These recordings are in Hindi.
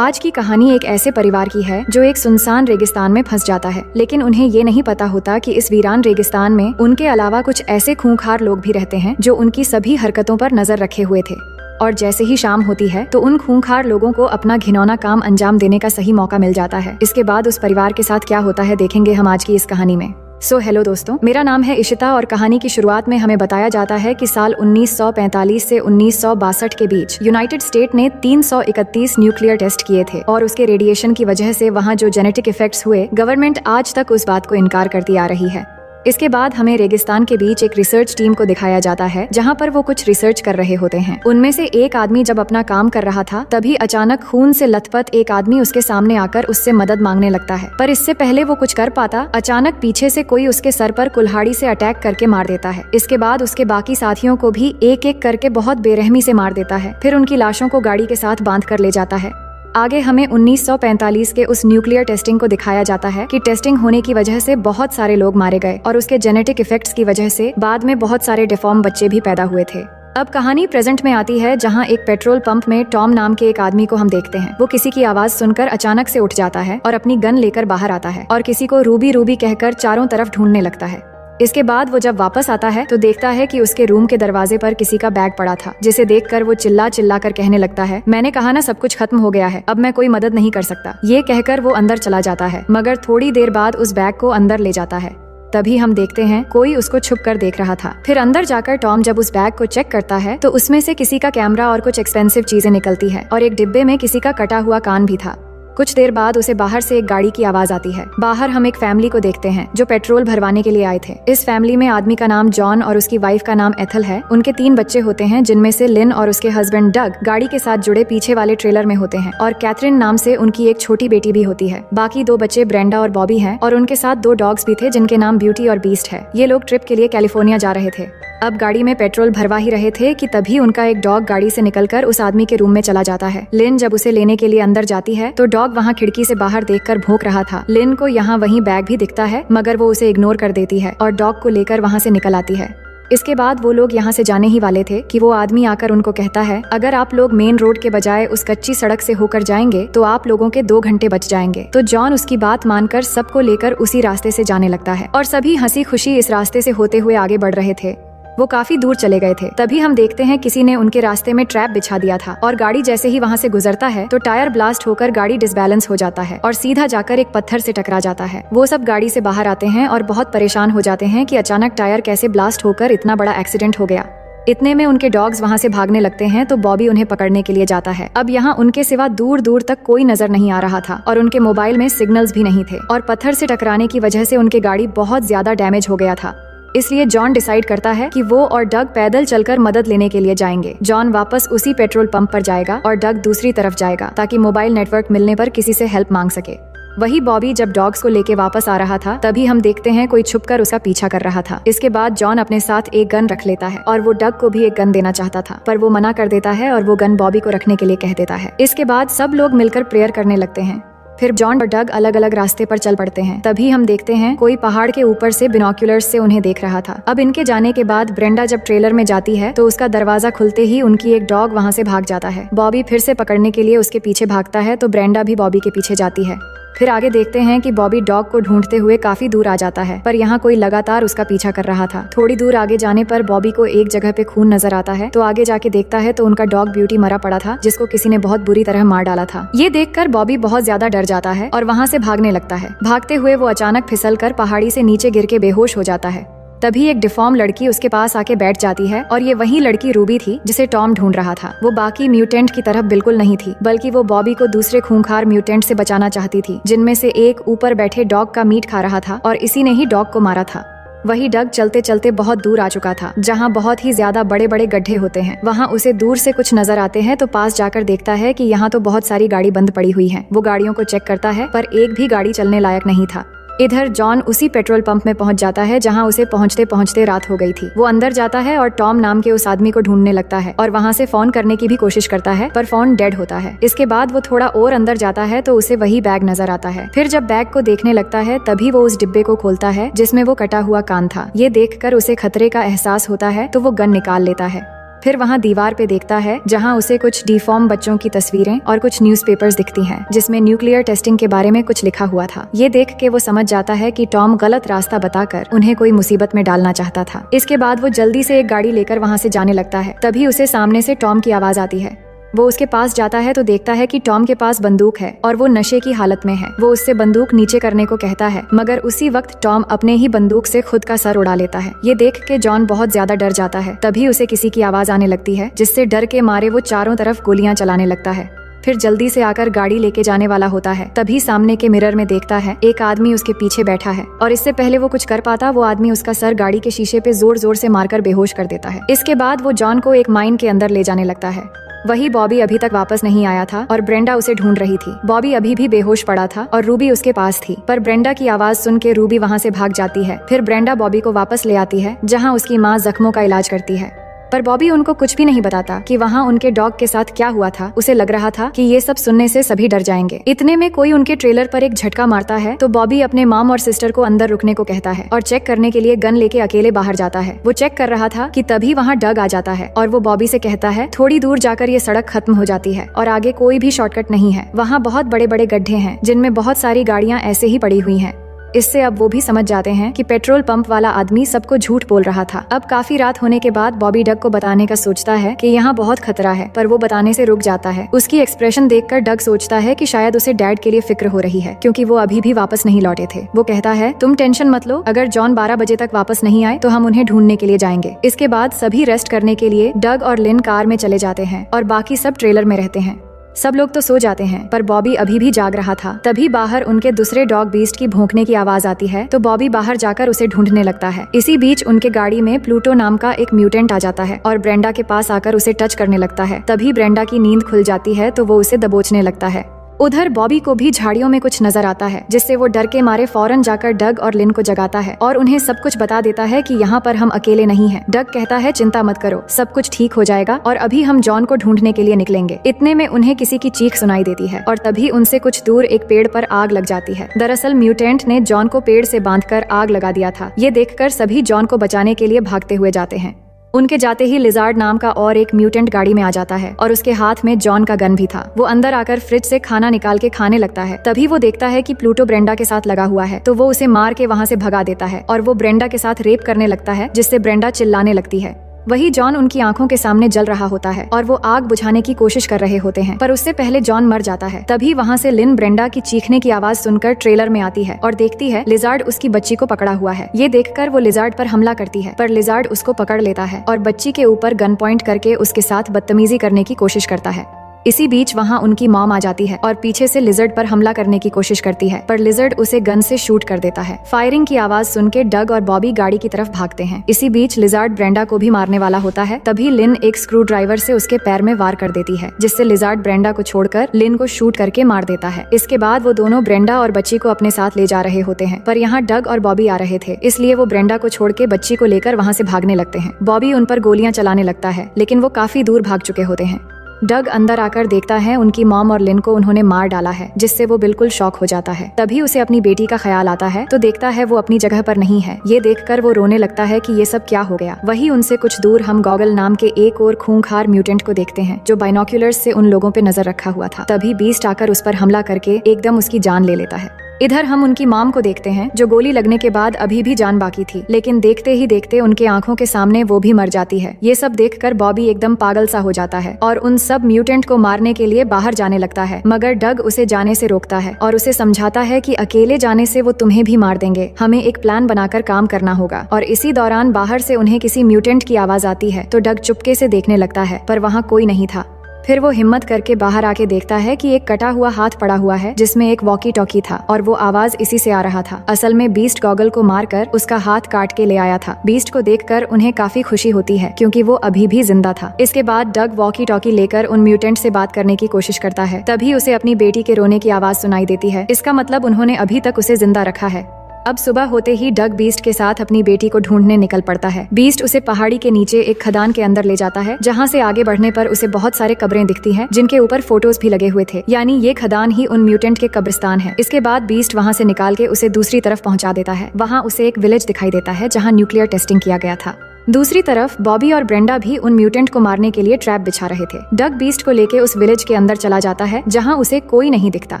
आज की कहानी एक ऐसे परिवार की है जो एक सुनसान रेगिस्तान में फंस जाता है, लेकिन उन्हें ये नहीं पता होता कि इस वीरान रेगिस्तान में उनके अलावा कुछ ऐसे खूंखार लोग भी रहते हैं जो उनकी सभी हरकतों पर नजर रखे हुए थे। और जैसे ही शाम होती है तो उन खूंखार लोगों को अपना घिनौना काम अंजाम देने का सही मौका मिल जाता है। इसके बाद उस परिवार के साथ क्या होता है देखेंगे हम आज की इस कहानी में। हेलो दोस्तों, मेरा नाम है इशिता और कहानी की शुरुआत में हमें बताया जाता है कि साल 1945 से 1962 के बीच यूनाइटेड स्टेट ने 331 न्यूक्लियर टेस्ट किए थे और उसके रेडिएशन की वजह से वहाँ जो जेनेटिक इफेक्ट्स हुए, गवर्नमेंट आज तक उस बात को इनकार करती आ रही है। इसके बाद हमें रेगिस्तान के बीच एक रिसर्च टीम को दिखाया जाता है जहां पर वो कुछ रिसर्च कर रहे होते हैं। उनमें से एक आदमी जब अपना काम कर रहा था तभी अचानक खून से लथपथ एक आदमी उसके सामने आकर उससे मदद मांगने लगता है, पर इससे पहले वो कुछ कर पाता, अचानक पीछे से कोई उसके सर पर कुल्हाड़ी से अटैक करके मार देता है। इसके बाद उसके बाकी साथियों को भी एक एक करके बहुत बेरहमी से मार देता है, फिर उनकी लाशों को गाड़ी के साथ बांध कर ले जाता है। आगे हमें 1945 के उस न्यूक्लियर टेस्टिंग को दिखाया जाता है कि टेस्टिंग होने की वजह से बहुत सारे लोग मारे गए और उसके जेनेटिक इफेक्ट्स की वजह से बाद में बहुत सारे डिफॉर्म बच्चे भी पैदा हुए थे। अब कहानी प्रेजेंट में आती है जहां एक पेट्रोल पंप में टॉम नाम के एक आदमी को हम देखते हैं। वो किसी की आवाज सुनकर अचानक से उठ जाता है और अपनी गन लेकर बाहर आता है और किसी को रूबी रूबी कहकर चारों तरफ ढूंढने लगता है। इसके बाद वो जब वापस आता है तो देखता है कि उसके रूम के दरवाजे पर किसी का बैग पड़ा था, जिसे देखकर वो चिल्ला चिल्ला कर कहने लगता है, मैंने कहा ना सब कुछ खत्म हो गया है, अब मैं कोई मदद नहीं कर सकता। ये कहकर वो अंदर चला जाता है, मगर थोड़ी देर बाद उस बैग को अंदर ले जाता है। तभी हम देखते हैं कोई उसको छुप कर देख रहा था। फिर अंदर जाकर टॉम जब उस बैग को चेक करता है तो उसमें से किसी का कैमरा और कुछ एक्सपेंसिव चीजें निकलती है और एक डिब्बे में किसी का कटा हुआ कान भी था। कुछ देर बाद उसे बाहर से एक गाड़ी की आवाज आती है। बाहर हम एक फैमिली को देखते हैं जो पेट्रोल भरवाने के लिए आए थे। इस फैमिली में आदमी का नाम जॉन और उसकी वाइफ का नाम एथल है। उनके 3 बच्चे होते हैं, जिनमें से लिन और उसके हस्बैंड डग गाड़ी के साथ जुड़े पीछे वाले ट्रेलर में होते हैं और कैथरीन नाम से उनकी एक छोटी बेटी भी होती है। बाकी 2 बच्चे ब्रेंडा और बॉबी हैं और उनके साथ 2 डॉग्स भी थे जिनके नाम ब्यूटी और बीस्ट है। ये लोग ट्रिप के लिए कैलिफोर्निया जा रहे थे। अब गाड़ी में पेट्रोल भरवा ही रहे थे कि तभी उनका एक डॉग गाड़ी से निकलकर उस आदमी के रूम में चला जाता है। लिन जब उसे लेने के लिए अंदर जाती है तो डॉग वहाँ खिड़की से बाहर देखकर भौंक रहा था। लिन को यहाँ वहीं बैग भी दिखता है, मगर वो उसे इग्नोर कर देती है और डॉग को लेकर वहाँ से निकल आती है। इसके बाद वो लोग यहाँ से जाने ही वाले थे कि वो आदमी आकर उनको कहता है, अगर आप लोग मेन रोड के बजाय उस कच्ची सड़क से होकर जाएंगे तो आप लोगों के 2 घंटे बच जाएंगे। तो जॉन उसकी बात मानकर सबको लेकर उसी रास्ते से जाने लगता है और सभी हंसी खुशी इस रास्ते से होते हुए आगे बढ़ रहे थे। वो काफी दूर चले गए थे। तभी हम देखते हैं किसी ने उनके रास्ते में ट्रैप बिछा दिया था और गाड़ी जैसे ही वहाँ से गुजरता है तो टायर ब्लास्ट होकर गाड़ी डिसबैलेंस हो जाता है और सीधा जाकर एक पत्थर से टकरा जाता है। वो सब गाड़ी से बाहर आते हैं और बहुत परेशान हो जाते हैं कि अचानक टायर कैसे ब्लास्ट होकर इतना बड़ा एक्सीडेंट हो गया। इतने में उनके डॉग्स वहाँ से भागने लगते हैं तो बॉबी उन्हें पकड़ने के लिए जाता है। अब यहाँ उनके सिवा दूर दूर तक कोई नजर नहीं आ रहा था और उनके मोबाइल में सिग्नल्स भी नहीं थे और पत्थर से टकराने की वजह से उनकी गाड़ी बहुत ज्यादा डैमेज हो गया था। इसलिए जॉन डिसाइड करता है कि वो और डग पैदल चलकर मदद लेने के लिए जाएंगे। जॉन वापस उसी पेट्रोल पंप पर जाएगा और डग दूसरी तरफ जाएगा ताकि मोबाइल नेटवर्क मिलने पर किसी से हेल्प मांग सके। वही बॉबी जब डॉग्स को लेके वापस आ रहा था तभी हम देखते हैं कोई छुपकर उसका पीछा कर रहा था। इसके बाद जॉन अपने साथ एक गन रख लेता है और वो डग को भी एक गन देना चाहता था, पर वो मना कर देता है और वो गन बॉबी को रखने के लिए कह देता है। इसके बाद सब लोग मिलकर प्रेयर करने लगते हैं। फिर जॉन और डग अलग अलग रास्ते पर चल पड़ते हैं। तभी हम देखते हैं कोई पहाड़ के ऊपर से बिनोक्यूलर्स से उन्हें देख रहा था। अब इनके जाने के बाद ब्रेंडा जब ट्रेलर में जाती है तो उसका दरवाजा खुलते ही उनकी एक डॉग वहाँ से भाग जाता है। बॉबी फिर से पकड़ने के लिए उसके पीछे भागता है तो ब्रेंडा भी बॉबी के पीछे जाती है। फिर आगे देखते हैं कि बॉबी डॉग को ढूंढते हुए काफी दूर आ जाता है, पर यहाँ कोई लगातार उसका पीछा कर रहा था। थोड़ी दूर आगे जाने पर बॉबी को एक जगह पे खून नजर आता है तो आगे जाके देखता है तो उनका डॉग ब्यूटी मरा पड़ा था, जिसको किसी ने बहुत बुरी तरह मार डाला था। ये देखकर बॉबी बहुत ज्यादा डर जाता है और वहाँ से भागने लगता है। भागते हुए वो अचानक फिसलकर पहाड़ी से नीचे गिर के बेहोश हो जाता है। तभी एक डिफॉर्म लड़की उसके पास आके बैठ जाती है और ये वही लड़की रूबी थी जिसे टॉम ढूंढ रहा था। वो बाकी म्यूटेंट की तरफ बिल्कुल नहीं थी, बल्कि वो बॉबी को दूसरे खूंखार म्यूटेंट से बचाना चाहती थी, जिनमें से एक ऊपर बैठे डॉग का मीट खा रहा था और इसी ने ही डॉग को मारा था। वही डग चलते चलते बहुत दूर आ चुका था, जहाँ बहुत ही ज्यादा बड़े बड़े गड्ढे होते हैं। वहाँ उसे दूर से कुछ नजर आते हैं तो पास जाकर देखता है कि यहाँ तो बहुत सारी गाड़ी बंद पड़ी हुई है। वो गाड़ियों को चेक करता है पर एक भी गाड़ी चलने लायक नहीं था। इधर जॉन उसी पेट्रोल पंप में पहुंच जाता है जहां उसे पहुंचते पहुंचते रात हो गई थी। वो अंदर जाता है और टॉम नाम के उस आदमी को ढूंढने लगता है और वहां से फोन करने की भी कोशिश करता है, पर फोन डेड होता है। इसके बाद वो थोड़ा और अंदर जाता है तो उसे वही बैग नजर आता है। फिर जब बैग को देखने लगता है तभी वो उस डिब्बे को खोलता है जिसमें वो कटा हुआ कान था। ये देखकर उसे खतरे का एहसास होता है तो वो गन निकाल लेता है। फिर वहाँ दीवार पे देखता है जहाँ उसे कुछ डिफॉर्म बच्चों की तस्वीरें और कुछ न्यूज़पेपर्स दिखती हैं जिसमें न्यूक्लियर टेस्टिंग के बारे में कुछ लिखा हुआ था। ये देख के वो समझ जाता है कि टॉम गलत रास्ता बताकर उन्हें कोई मुसीबत में डालना चाहता था। इसके बाद वो जल्दी से एक गाड़ी लेकर वहाँ से जाने लगता है। तभी उसे सामने से टॉम की आवाज आती है। वो उसके पास जाता है तो देखता है कि टॉम के पास बंदूक है और वो नशे की हालत में है। वो उससे बंदूक नीचे करने को कहता है, मगर उसी वक्त टॉम अपने ही बंदूक से खुद का सर उड़ा लेता है। ये देख के जॉन बहुत ज्यादा डर जाता है। तभी उसे किसी की आवाज आने लगती है जिससे डर के मारे वो चारों तरफ गोलियां चलाने लगता है। फिर जल्दी से आकर गाड़ी लेके जाने वाला होता है। तभी सामने के मिरर में देखता है एक आदमी उसके पीछे बैठा है और इससे पहले वो कुछ कर पाता वो आदमी उसका सर गाड़ी के शीशे पे जोर जोर से मारकर बेहोश कर देता है। इसके बाद वो जॉन को एक माइन के अंदर ले जाने लगता है। वही बॉबी अभी तक वापस नहीं आया था और ब्रेंडा उसे ढूंढ रही थी। बॉबी अभी भी बेहोश पड़ा था और रूबी उसके पास थी, पर ब्रेंडा की आवाज सुन के रूबी वहाँ से भाग जाती है। फिर ब्रेंडा बॉबी को वापस ले आती है जहाँ उसकी माँ जख्मों का इलाज करती है, पर बॉबी उनको कुछ भी नहीं बताता कि वहाँ उनके डॉग के साथ क्या हुआ था। उसे लग रहा था कि ये सब सुनने से सभी डर जाएंगे। इतने में कोई उनके ट्रेलर पर एक झटका मारता है तो बॉबी अपने मॉम और सिस्टर को अंदर रुकने को कहता है और चेक करने के लिए गन लेके अकेले बाहर जाता है। वो चेक कर रहा था कि तभी वहाँ डग आ जाता है और वो बॉबी से कहता है थोड़ी दूर जाकर ये सड़क खत्म हो जाती है और आगे कोई भी शॉर्टकट नहीं है। वहाँ बहुत बड़े बड़े गड्ढे हैं जिनमें बहुत सारी गाड़ियाँ ऐसे ही पड़ी हुई हैं। इससे अब वो भी समझ जाते हैं कि पेट्रोल पंप वाला आदमी सबको झूठ बोल रहा था। अब काफी रात होने के बाद बॉबी डग को बताने का सोचता है कि यहाँ बहुत खतरा है, पर वो बताने से रुक जाता है। उसकी एक्सप्रेशन देखकर डग सोचता है कि शायद उसे डैड के लिए फिक्र हो रही है क्योंकि वो अभी भी वापस नहीं लौटे थे। वो कहता है तुम टेंशन मत लो, अगर जॉन 12 बजे तक वापस नहीं आए तो हम उन्हें ढूंढने के लिए जाएंगे। इसके बाद सभी रेस्ट करने के लिए डग और लिन कार में चले जाते हैं और बाकी सब ट्रेलर में रहते हैं। सब लोग तो सो जाते हैं पर बॉबी अभी भी जाग रहा था। तभी बाहर उनके दूसरे डॉग बीस्ट की भौंकने की आवाज आती है तो बॉबी बाहर जाकर उसे ढूंढने लगता है। इसी बीच उनके गाड़ी में प्लूटो नाम का एक म्यूटेंट आ जाता है और ब्रेंडा के पास आकर उसे टच करने लगता है। तभी ब्रेंडा की नींद खुल जाती है तो वो उसे दबोचने लगता है। उधर बॉबी को भी झाड़ियों में कुछ नजर आता है जिससे वो डर के मारे फौरन जाकर डग और लिन को जगाता है और उन्हें सब कुछ बता देता है कि यहाँ पर हम अकेले नहीं हैं। डग कहता है चिंता मत करो, सब कुछ ठीक हो जाएगा और अभी हम जॉन को ढूंढने के लिए निकलेंगे। इतने में उन्हें किसी की चीख सुनाई देती है और तभी उनसे कुछ दूर एक पेड़ पर आग लग जाती है। दरअसल म्यूटेंट ने जॉन को पेड़ से बांधकर आग लगा दिया था। ये देखकर सभी जॉन को बचाने के लिए भागते हुए जाते हैं। उनके जाते ही लिजार्ड नाम का और एक म्यूटेंट गाड़ी में आ जाता है और उसके हाथ में जॉन का गन भी था। वो अंदर आकर फ्रिज से खाना निकाल के खाने लगता है। तभी वो देखता है कि प्लूटो ब्रेंडा के साथ लगा हुआ है तो वो उसे मार के वहाँ से भगा देता है और वो ब्रेंडा के साथ रेप करने लगता है जिससे ब्रेंडा चिल्लाने लगती है। वही जॉन उनकी आंखों के सामने जल रहा होता है और वो आग बुझाने की कोशिश कर रहे होते हैं, पर उससे पहले जॉन मर जाता है। तभी वहाँ से लिन ब्रेंडा की चीखने की आवाज सुनकर ट्रेलर में आती है और देखती है लिजार्ड उसकी बच्ची को पकड़ा हुआ है। ये देखकर वो लिजार्ड पर हमला करती है पर लिजार्ड उसको पकड़ लेता है और बच्ची के ऊपर गन पॉइंट करके उसके साथ बदतमीजी करने की कोशिश करता है। इसी बीच वहाँ उनकी मॉम आ जाती है और पीछे से लिजर्ड पर हमला करने की कोशिश करती है, पर लिजर्ड उसे गन से शूट कर देता है। फायरिंग की आवाज सुन के डग और बॉबी गाड़ी की तरफ भागते हैं। इसी बीच लिजर्ड ब्रेंडा को भी मारने वाला होता है। तभी लिन एक स्क्रू ड्राइवर से उसके पैर में वार कर देती है जिससे लिजर्ड ब्रेंडा को छोड़कर लिन को शूट करके मार देता है। इसके बाद वो दोनों ब्रेंडा और बच्ची को अपने साथ ले जा रहे होते हैं, पर यहाँ डग और बॉबी आ रहे थे, इसलिए वो ब्रेंडा को छोड़ के बच्ची को लेकर वहाँ से भागने लगते हैं। बॉबी उन पर गोलियां चलाने लगता है लेकिन वो काफी दूर भाग चुके होते हैं। डग अंदर आकर देखता है उनकी मॉम और लिन को उन्होंने मार डाला है, जिससे वो बिल्कुल शॉक हो जाता है। तभी उसे अपनी बेटी का ख्याल आता है तो देखता है वो अपनी जगह पर नहीं है। ये देखकर वो रोने लगता है कि ये सब क्या हो गया। वही उनसे कुछ दूर हम गॉगल नाम के एक और खूंखार म्यूटेंट को देखते हैं जो बाइनोक्यूलर्स से उन लोगों पे नजर रखा हुआ था। तभी बीस्ट आकर उस पर हमला करके एकदम उसकी जान ले लेता है। इधर हम उनकी मॉम को देखते हैं जो गोली लगने के बाद अभी भी जान बाकी थी, लेकिन देखते ही देखते उनके आंखों के सामने वो भी मर जाती है। ये सब देखकर बॉबी एकदम पागल सा हो जाता है और उन सब म्यूटेंट को मारने के लिए बाहर जाने लगता है, मगर डग उसे जाने से रोकता है और उसे समझाता है कि अकेले जाने से वो तुम्हें भी मार देंगे, हमें एक प्लान बनाकर काम करना होगा। और इसी दौरान बाहर से उन्हें किसी म्यूटेंट की आवाज आती है तो डग चुपके से देखने लगता है, पर वहाँ कोई नहीं था। फिर वो हिम्मत करके बाहर आके देखता है कि एक कटा हुआ हाथ पड़ा हुआ है जिसमें एक वॉकी टॉकी था और वो आवाज इसी से आ रहा था। असल में बीस्ट गॉगल को मारकर उसका हाथ काट के ले आया था। बीस्ट को देखकर उन्हें काफी खुशी होती है क्योंकि वो अभी भी जिंदा था। इसके बाद डग वॉकी टॉकी लेकर उन म्यूटेंट से बात करने की कोशिश करता है। तभी उसे अपनी बेटी के रोने की आवाज सुनाई देती है। इसका मतलब उन्होंने अभी तक उसे जिंदा रखा है। अब सुबह होते ही डग बीस्ट के साथ अपनी बेटी को ढूंढने निकल पड़ता है। बीस्ट उसे पहाड़ी के नीचे एक खदान के अंदर ले जाता है जहाँ से आगे बढ़ने पर उसे बहुत सारे कब्रें दिखती हैं जिनके ऊपर फोटोज भी लगे हुए थे, यानी ये खदान ही उन म्यूटेंट के कब्रिस्तान है। इसके बाद बीस्ट वहाँ से निकाल के उसे दूसरी तरफ पहुँचा देता है। वहाँ उसे एक विलेज दिखाई देता है जहाँ न्यूक्लियर टेस्टिंग किया गया था। दूसरी तरफ बॉबी और ब्रेंडा भी उन म्यूटेंट को मारने के लिए ट्रैप बिछा रहे थे। डग बीस्ट को लेके उस विलेज के अंदर चला जाता है जहां उसे कोई नहीं दिखता,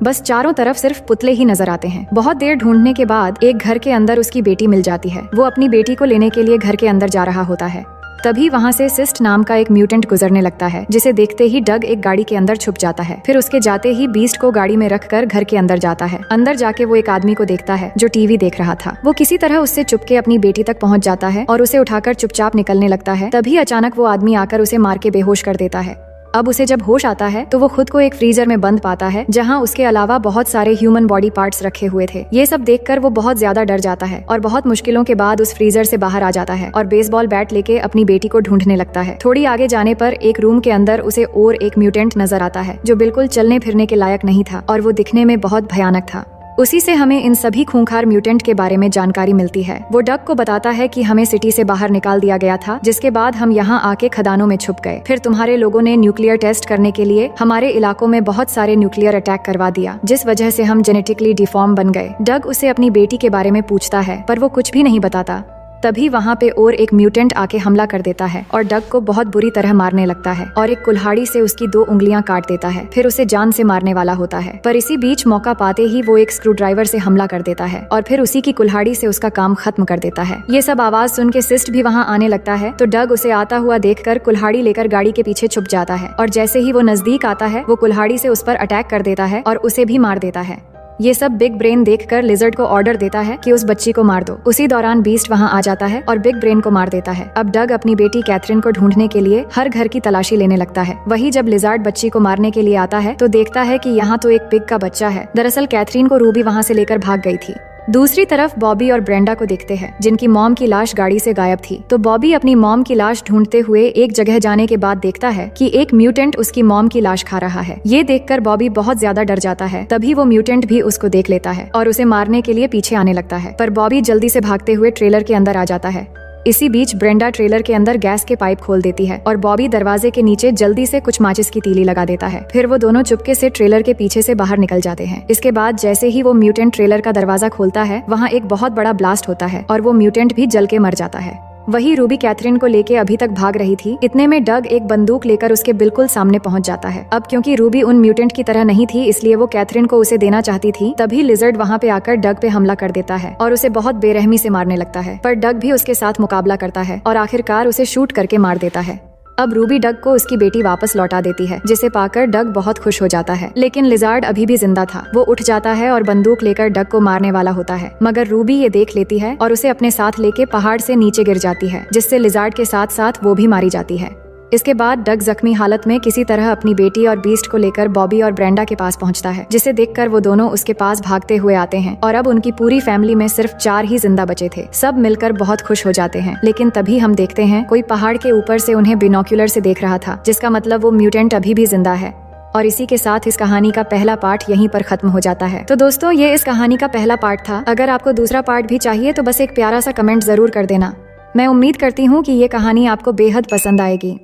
बस चारों तरफ सिर्फ पुतले ही नजर आते हैं। बहुत देर ढूंढने के बाद एक घर के अंदर उसकी बेटी मिल जाती है। वो अपनी बेटी को लेने के लिए घर के अंदर जा रहा होता है। तभी वहाँ से सिस्ट नाम का एक म्यूटेंट गुजरने लगता है, जिसे देखते ही डग एक गाड़ी के अंदर छुप जाता है। फिर उसके जाते ही बीस्ट को गाड़ी में रखकर घर के अंदर जाता है। अंदर जाके वो एक आदमी को देखता है जो टीवी देख रहा था। वो किसी तरह उससे चुपके अपनी बेटी तक पहुंच जाता है और उसे उठाकर चुपचाप निकलने लगता है। तभी अचानक वो आदमी आकर उसे मार के बेहोश कर देता है। अब उसे जब होश आता है तो वो खुद को एक फ्रीजर में बंद पाता है जहां उसके अलावा बहुत सारे ह्यूमन बॉडी पार्ट्स रखे हुए थे। ये सब देखकर वो बहुत ज्यादा डर जाता है और बहुत मुश्किलों के बाद उस फ्रीजर से बाहर आ जाता है और बेसबॉल बैट लेके अपनी बेटी को ढूंढने लगता है। थोड़ी आगे जाने पर एक रूम के अंदर उसे और एक म्यूटेंट नजर आता है जो बिल्कुल चलने फिरने के लायक नहीं था और वो दिखने में बहुत भयानक था। उसी से हमें इन सभी खूंखार म्यूटेंट के बारे में जानकारी मिलती है। वो डग को बताता है कि हमें सिटी से बाहर निकाल दिया गया था, जिसके बाद हम यहाँ आके खदानों में छुप गए। फिर तुम्हारे लोगों ने न्यूक्लियर टेस्ट करने के लिए हमारे इलाकों में बहुत सारे न्यूक्लियर अटैक करवा दिया, जिस वजह से हम जेनेटिकली डिफॉर्म बन गए। डग उसे अपनी बेटी के बारे में पूछता है पर वो कुछ भी नहीं बताता। तभी वहाँ पे और एक म्यूटेंट आके हमला कर देता है और डग को बहुत बुरी तरह मारने लगता है और एक कुल्हाड़ी से उसकी 2 उंगलियां काट देता है। फिर उसे जान से मारने वाला होता है, पर इसी बीच मौका पाते ही वो एक स्क्रू ड्राइवर से हमला कर देता है और फिर उसी की कुल्हाड़ी से उसका काम खत्म कर देता है। ये सब आवाज सुन के सिस्ट भी वहाँ आने लगता है तो डग उसे आता हुआ देखकर कुल्हाड़ी लेकर गाड़ी के पीछे छुप जाता है और जैसे ही वो नजदीक आता है वो कुल्हाड़ी से उस पर अटैक कर देता है और उसे भी मार देता है। ये सब बिग ब्रेन देखकर लिजर्ड को ऑर्डर देता है कि उस बच्ची को मार दो। उसी दौरान बीस्ट वहाँ आ जाता है और बिग ब्रेन को मार देता है। अब डग अपनी बेटी कैथरीन को ढूंढने के लिए हर घर की तलाशी लेने लगता है। वही जब लिजर्ड बच्ची को मारने के लिए आता है तो देखता है कि यहाँ तो एक पिग का बच्चा है। दरअसल कैथरीन को रूबी वहाँ से लेकर भाग गई थी। दूसरी तरफ बॉबी और ब्रेंडा को देखते हैं जिनकी मॉम की लाश गाड़ी से गायब थी। तो बॉबी अपनी मॉम की लाश ढूंढते हुए एक जगह जाने के बाद देखता है कि एक म्यूटेंट उसकी मॉम की लाश खा रहा है। ये देखकर बॉबी बहुत ज्यादा डर जाता है। तभी वो म्यूटेंट भी उसको देख लेता है और उसे मारने के लिए पीछे आने लगता है, पर बॉबी जल्दी से भागते हुए ट्रेलर के अंदर आ जाता है। इसी बीच ब्रेंडा ट्रेलर के अंदर गैस के पाइप खोल देती है और बॉबी दरवाजे के नीचे जल्दी से कुछ माचिस की तीली लगा देता है। फिर वो दोनों चुपके से ट्रेलर के पीछे से बाहर निकल जाते हैं। इसके बाद जैसे ही वो म्यूटेंट ट्रेलर का दरवाजा खोलता है वहाँ एक बहुत बड़ा ब्लास्ट होता है और वो म्यूटेंट भी जल के मर जाता है। वही रूबी कैथरीन को लेके अभी तक भाग रही थी। इतने में डग एक बंदूक लेकर उसके बिल्कुल सामने पहुंच जाता है। अब क्योंकि रूबी उन म्यूटेंट की तरह नहीं थी इसलिए वो कैथरीन को उसे देना चाहती थी। तभी लिजर्ड वहाँ पे आकर डग पे हमला कर देता है और उसे बहुत बेरहमी से मारने लगता है, पर डग भी उसके साथ मुकाबला करता है और आखिरकार उसे शूट करके मार देता है। अब रूबी डग को उसकी बेटी वापस लौटा देती है, जिसे पाकर डग बहुत खुश हो जाता है। लेकिन लिजार्ड अभी भी जिंदा था। वो उठ जाता है और बंदूक लेकर डग को मारने वाला होता है, मगर रूबी ये देख लेती है और उसे अपने साथ लेके पहाड़ से नीचे गिर जाती है, जिससे लिजार्ड के साथ साथ वो भी मारी जाती है। इसके बाद डग जख्मी हालत में किसी तरह अपनी बेटी और बीस्ट को लेकर बॉबी और ब्रेंडा के पास पहुंचता है, जिसे देखकर वो दोनों उसके पास भागते हुए आते हैं और अब उनकी पूरी फैमिली में सिर्फ 4 ही जिंदा बचे थे। सब मिलकर बहुत खुश हो जाते हैं। लेकिन तभी हम देखते हैं कोई पहाड़ के ऊपर से उन्हें बिनोक्यूलर से देख रहा था, जिसका मतलब वो म्यूटेंट अभी भी जिंदा है। और इसी के साथ इस कहानी का पहला पार्ट यहीं पर खत्म हो जाता है। तो दोस्तों ये इस कहानी का पहला पार्ट था। अगर आपको दूसरा पार्ट भी चाहिए तो बस एक प्यारा सा कमेंट जरूर कर देना। मैं उम्मीद करती हूँ कि ये कहानी आपको बेहद पसंद आएगी।